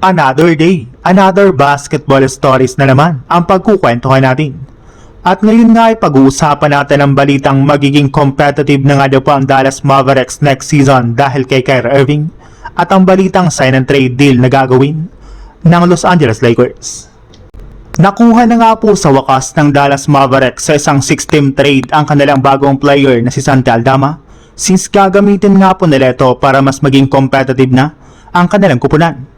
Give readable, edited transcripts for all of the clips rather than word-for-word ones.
Another day, another basketball stories na naman ang pagkukwentuhan natin. At ngayon nga ay pag-uusapan natin ang balitang magiging competitive na nga daw po ang Dallas Mavericks next season dahil kay Kyrie Irving at ang balitang sign and trade deal na gagawin ng Los Angeles Lakers. Nakuha na nga po sa wakas ng Dallas Mavericks sa isang 6-team trade ang kanilang bagong player na si Santi Aldama since gagamitin nga po nila ito para mas maging competitive na ang kanilang kupunan.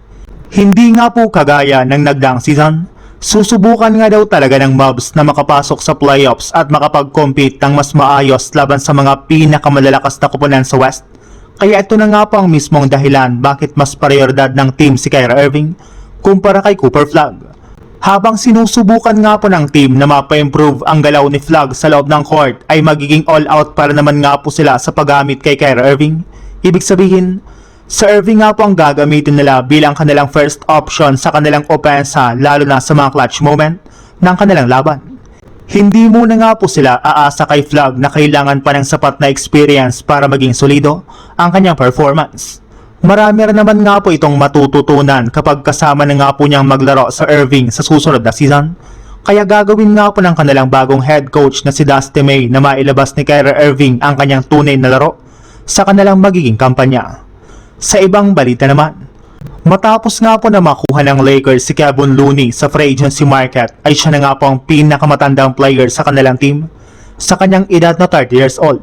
Hindi nga po kagaya ng nagdaang season, susubukan nga daw talaga ng Mavs na makapasok sa playoffs at makapag-compete ng mas maayos laban sa mga pinakamalalakas na kupunan sa West. Kaya ito na nga po ang mismong dahilan bakit mas prioridad ng team si Kyrie Irving kumpara kay Cooper Flagg. Habang sinusubukan nga po ng team na mapa-improve ang galaw ni Flagg sa loob ng court ay magiging all-out para naman nga po sila sa paggamit kay Kyrie Irving. Ibig sabihin, sa Irving nga po ang gagamitin nila bilang kanilang first option sa kanilang opensa lalo na sa mga clutch moment ng kanilang laban. Hindi muna nga po sila aasa kay Flagg na kailangan pa ng sapat na experience para maging solido ang kanyang performance. Marami rin naman nga po itong matututunan kapag kasama na nga po niyang maglaro sa Irving sa susunod na season. Kaya gagawin nga po ng kanilang bagong head coach na si Dusty May na mailabas ni Kyrie Irving ang kanyang tunay na laro sa kanilang magiging kampanya. Sa ibang balita naman, matapos nga po na makuha ng Lakers si Kevin Looney sa free agency market ay siya na nga po ang pinakamatandang player sa kanilang team sa kanyang edad na 30 years old.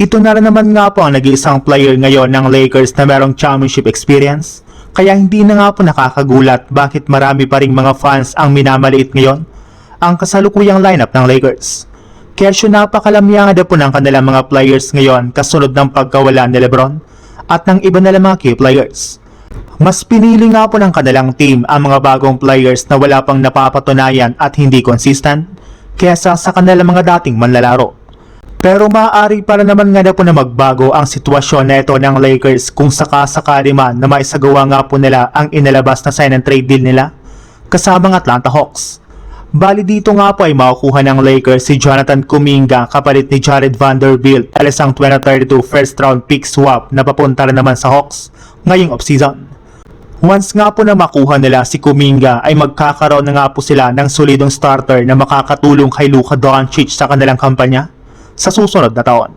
Ito na rin naman nga po ang nag-iisang player ngayon ng Lakers na merong championship experience kaya hindi na nga po nakakagulat bakit marami pa ring mga fans ang minamaliit ngayon ang kasalukuyang lineup ng Lakers. Kaya siya napakalamya nga po ng kanilang mga players ngayon kasunod ng pagkawala ni Lebron at ng iba na mga key players. Mas pinili nga po ng kanilang team ang mga bagong players na wala pang napapatunayan at hindi consistent kaysa sa kanilang mga dating manlalaro. Pero maaari para naman nga po na magbago ang sitwasyon na ito ng Lakers kung sakasakali man na maisagawa nga po nila ang inilabas na sign and trade deal nila kasama ng Atlanta Hawks. Bali dito nga po ay makukuha ng Lakers si Jonathan Kuminga kapalit ni Jared Vanderbilt at isang 2032 first round pick swap na papunta rin naman sa Hawks ngayong offseason. Once nga po na makuha nila si Kuminga ay magkakaroon na nga po sila ng solidong starter na makakatulong kay Luka Doncic sa kanilang kampanya sa susunod na taon.